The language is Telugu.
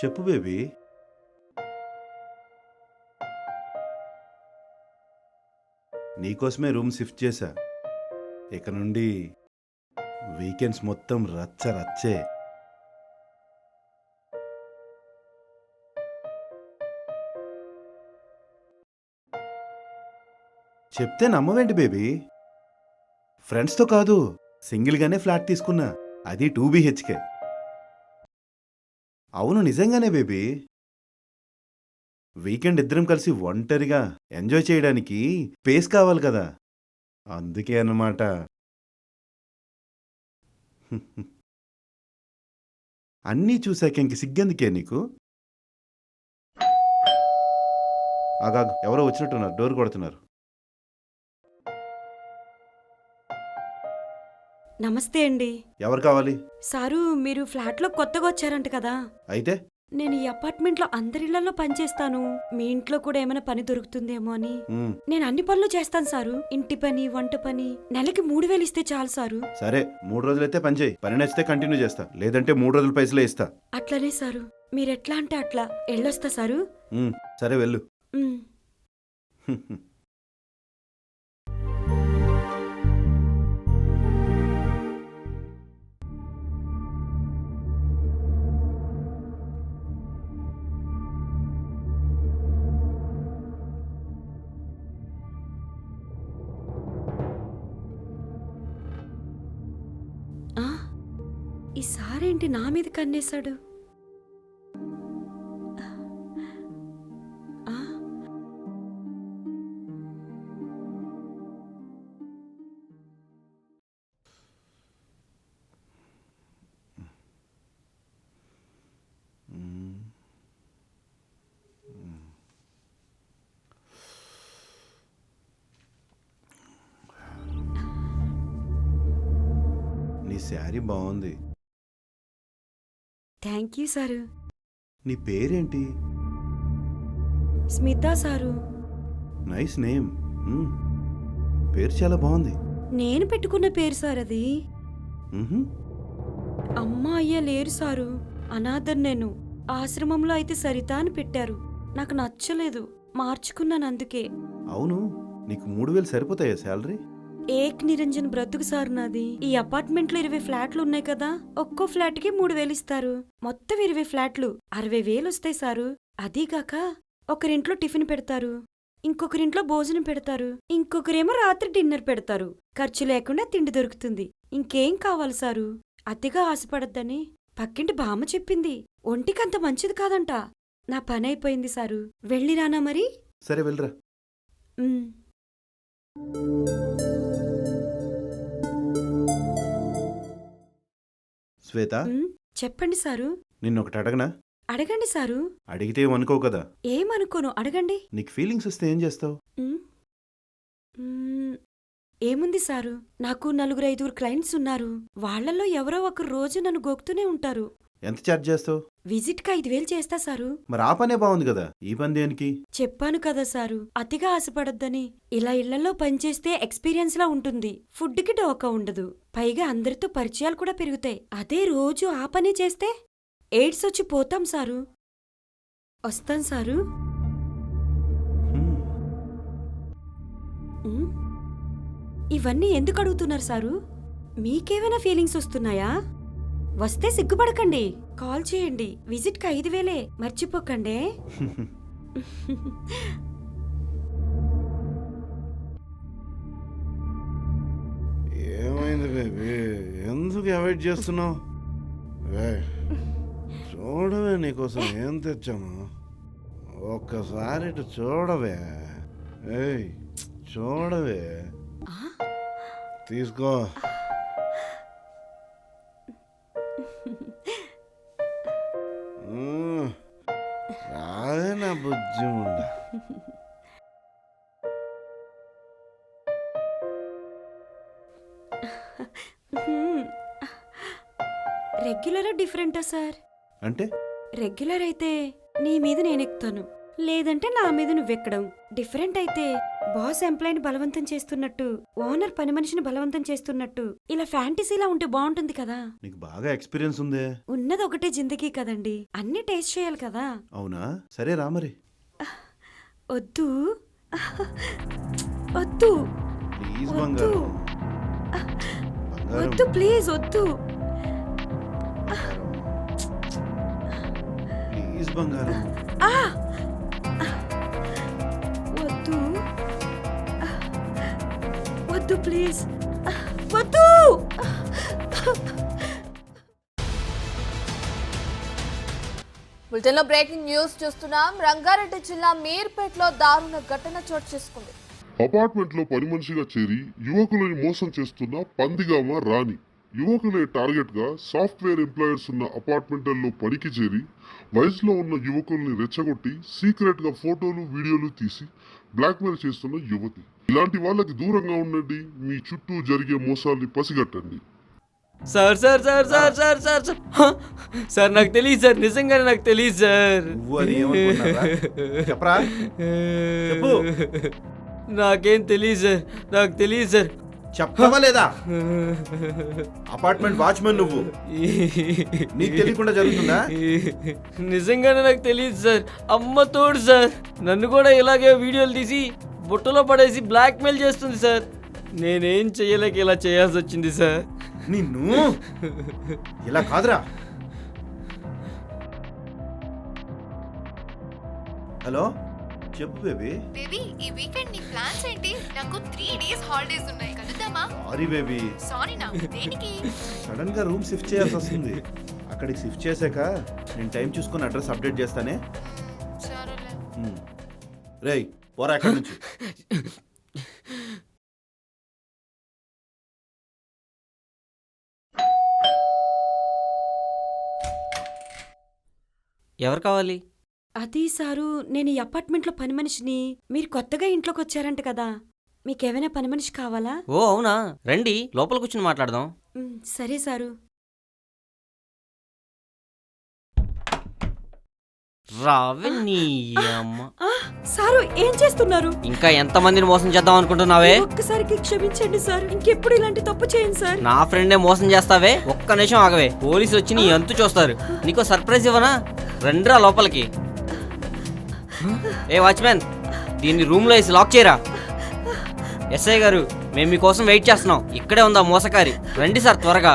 చెప్పు బేబీ. నీకోసమే రూమ్ షిఫ్ట్ చేశా. ఇక నుండి వీకెండ్స్ మొత్తం రచ్చ రచ్చే. చెప్తే నమ్మవేంటి బేబీ? ఫ్రెండ్స్తో కాదు, సింగిల్గానే ఫ్లాట్ తీసుకున్నా. అది 2 BHK. అవును, నిజంగానే బేబీ. వీకెండ్ ఇద్దరం కలిసి ఒంటరిగా ఎంజాయ్ చేయడానికి స్పేస్ కావాలి కదా, అందుకే అన్నమాట. అన్నీ చూశాక ఇంక సిగ్గెందుకే నీకు? ఆగాగు, ఎవరో వచ్చినట్టున్నారు, డోర్ కొడుతున్నారు. నమస్తే అండి. ఎవరు కావాలి? సారు, మీరు ఫ్లాట్లో కొత్తగా వచ్చారంట కదా. అయితే నేను ఈ అపార్ట్మెంట్లో అందరిళ్లలో పనిచేస్తాను. మీ ఇంట్లో కూడా ఏమైనా పని దొరుకుతుందేమో అని. నేను అన్ని పనులు చేస్తాను సారు. ఇంటి పని, వంట పని. నెలకి 3000 ఇస్తే చాలు సారు. సరే, 3 రోజులైతే పని చేయి. పని నచ్చితే కంటిన్యూ చేస్తా, లేదంటే 3 రోజుల పైసలే ఇస్తా. అట్లనే సారు, మీరెట్లా అంటే అట్లా. ఎళ్ళొస్తా సారు. సరే, వెళ్ళు. ఉమ్. ఆ, ఈ సారేంటి నా మీద కన్నేశాడు? ఆ, నీ శారీ బాగుంది. Thank you sir. నీ పేరేంటి? స్మిత సారు. Nice name. పేరు చాలా బాగుంది. నేను పెట్టుకున్న పేరు సార్ అది. మ్హూ. అమ్మ అయ్య లేరు సారు, అనాథన్ నేను. ఆశ్రమంలో అయితే సరిత అని పెట్టారు. నాకు నచ్చలేదు, మార్చుకున్నాను అందుకే. అవును, నీకు 3000 సరిపోతాయా శాలరీ? ఏక్ నిరంజన్ బ్రతుకు సారు నాది. ఈ అపార్ట్మెంట్లో 20 ఫ్లాట్లు ఉన్నాయి కదా, ఒక్కో ఫ్లాట్కి 3000 ఇస్తారు. మొత్తం 20 ఫ్లాట్లు 60,000 వస్తాయి సారు. అదీగాక ఒకరింట్లో టిఫిన్ పెడతారు, ఇంకొకరింట్లో భోజనం పెడతారు, ఇంకొకరేమో రాత్రి డిన్నర్ పెడతారు. ఖర్చు లేకుండా తిండి దొరుకుతుంది. ఇంకేం కావాలి సారు? అతిగా ఆశపడద్దని పక్కింటి బామ్మ చెప్పింది. ఒంటికంత మంచిది కాదంట. నా పని అయిపోయింది సారు, వెళ్ళిరానా మరి? సరే, వెళ్ళరా. ఉమ్. శ్వేత, చెప్పండి సారు. నిన్నొకటి అడగనా? అడగండి సారు. అడిగితే ఏమనుకోవు కదా? ఏమనుకోను, అడగండి. నీకు ఫీలింగ్స్ వస్తే ఏం చేస్తావు? ఉమ్, ఉమ్, ఏముంది సారు, నాకు 4-5 క్లయింట్స్ ఉన్నారు. వాళ్లలో ఎవరో ఒకరు రోజు నన్ను గోకుతూనే ఉంటారు. ఎంత ఛార్జ్ చేస్తావు? విజిట్కి 5,000 చేస్తా సారు. మరి ఆ పనే బాగుంది కదా, ఈ పని దేనికి? చెప్పాను కదా సారు, అతిగా ఆశపడద్దని. ఇలా ఇళ్లలో పనిచేస్తే ఎక్స్పీరియన్స్ లా ఉంటుంది. ఫుడ్కి డోకా ఉండదు. పైగా అందరితో పరిచయాలు కూడా పెరుగుతాయి. అదే రోజు ఆ పని చేస్తే ఎయిడ్స్ వచ్చి పోతాం సారు. వస్తాను సారు. హ్మ్. ఉమ్, ఇవన్నీ ఎందుకు అడుగుతున్నారు సారు? మీకేమైనా ఫీలింగ్స్ వస్తున్నాయా? వస్తే సిగ్గుపడకండి, కాల్ చేయండి. విజిట్కి 5,000 మర్చిపోకండి. ఏమైంది బేబీ, ఎందుకు అవాయిడ్ చేస్తున్నావు? చూడవే, నీకోసం ఏం తెచ్చాను. ఒక్కసారి ఇటు చూడవే. ఏయ్, చూడవే. తీసుకో. అదే నా బుజ్జి ఉండ. రెగ్యులరా డిఫరెంటా సార్? అంటే రెగ్యులర్ అయితే నీ మీద నేనెక్కుతాను, లేదంటే నా మీద నువ్వెక్కడం. డిఫరెంట్ అయితే బాస్ ఎంప్లాయీని బలవంతం చేస్తున్నట్టు, ఓనర్ పని మనిషిని బలవంతం చేస్తున్నట్టు ఇలా ఫ్యాంటసీలా ఉంటే బాగుంటుంది కదా. నీకు బాగా ఎక్స్పీరియన్స్ ఉందే. ఉన్నది ఒకటే జిందగీ కదండి, అన్ని టేస్ట్ చేయాలి కదా. అవునా, సరే రా మరి. వద్దు వద్దు ప్లీజ్ వద్దు. బంగారం. వద్దు ప్లీజ్ వద్దు. ప్లీజ్ బంగారం. ఆ! వద్దు వద్దు ప్లీజ్ వద్దు. బులెటిన్లో బ్రేకింగ్ న్యూస్ చూస్తున్నాం. రంగారెడ్డి జిల్లా మీర్పేటలో దారుణ ఘటన చోటు చేసుకుంది. అపార్ట్మెంట్ లో పని మనిషిగా చేరి యువకులను మోసం చేస్తున్న పందిగామ రాణి. యువకులే టార్గెట్ గా సాఫ్ట్వేర్ ఎంప్లాయర్స్ ఉన్న అపార్ట్మెంట్లలో పనికి చేరి వయసులో ఉన్న యువకుల్ని రెచ్చగొట్టి సీక్రెట్ గా ఫోటోలు వీడియోలు తీసి బ్లాక్మెయిల్ చేస్తున్న యువతి. ఇలాంటి వాళ్ళకి దూరంగా ఉండండి. మీ చుట్టూ జరిగే మోసాల్ని పసిగట్టండి. Sir sir sir sir sir sir sir హ! సార్ నాకు తెలియదు సార్, నిజంగానే నాకు తెలియదు సార్. నువ్వు అది ఏమనుకుంటున్నావురా? చెప్పరా, చెప్పు. నాకేం తెలియదు సార్, నాకు తెలియదు సార్. చెప్పవా లేదా? అపార్ట్మెంట్ వాచ్మెన్ నువ్వు, నీకు తెలియకుండా జరుగుతుందా? నిజంగానే నాకు తెలియదు సార్. అమ్మ తోడు సార్, నన్ను కూడా ఇలాగే వీడియోలు తీసి బుట్టలో పడేసి బ్లాక్మెయిల్ చేస్తుంది సార్. నేనేం చెయ్యలేక ఇలా చేయాల్సి వచ్చింది సార్. నిన్ను ఇలా కాదురా. హలో, చెప్పు బేబీ. బేబీ ఈ వీకెండ్ నీ ప్లాన్స్ ఏంటి? నాకు 3 days హాలిడేస్ ఉన్నాయి, కలుద్దామా? సారీ బేబీ, సారీ నా దేనికి? సడన్ గా రూమ్ షిఫ్ట్ చేయాల్సి వస్తుంది. అక్కడికి షిఫ్ట్ చేశాక నేను టైం చూసుకొని అడ్రస్ అప్డేట్ చేస్తానే. సరేలే. రేయ్ పోరా అక్కడి నుంచి. ఎవరు కావాలి? అది సారు, నేను ఈ అపార్ట్మెంట్లో పని మనిషిని. మీరు కొత్తగా ఇంట్లోకి వచ్చారంట కదా, మీకేమైనా పని మనిషి కావాలా? ఓ అవునా, రండి లోపల కూర్చుని మాట్లాడదాం. సరే సారు. రావే నీ అమ్మ. సారు ఏం చేస్తున్నారు? ఇంకా ఎంతమందిని మోసం చేద్దాం అనుకుంటున్నావే? ఒక్కసారికి క్షమించండి సార్, ఇంకెప్పుడు ఇలాంటి తప్పు చేయండి సార్. నా ఫ్రెండే మోసం చేస్తావే? ఒక్క నిమిషం ఆగవే, పోలీసులు వచ్చి నీ అంతు చూస్తారు. నీకో సర్ప్రైజ్ ఇవ్వనా? రండిరా లోపలికి. ఏ వాచ్మెన్, దీన్ని రూమ్ లో వేసి లాక్ చేయరా. ఎస్ఐ గారు, మేము మీకోసం వెయిట్ చేస్తున్నాం. ఇక్కడే ఉందా మోసకారి? రండి సార్ త్వరగా.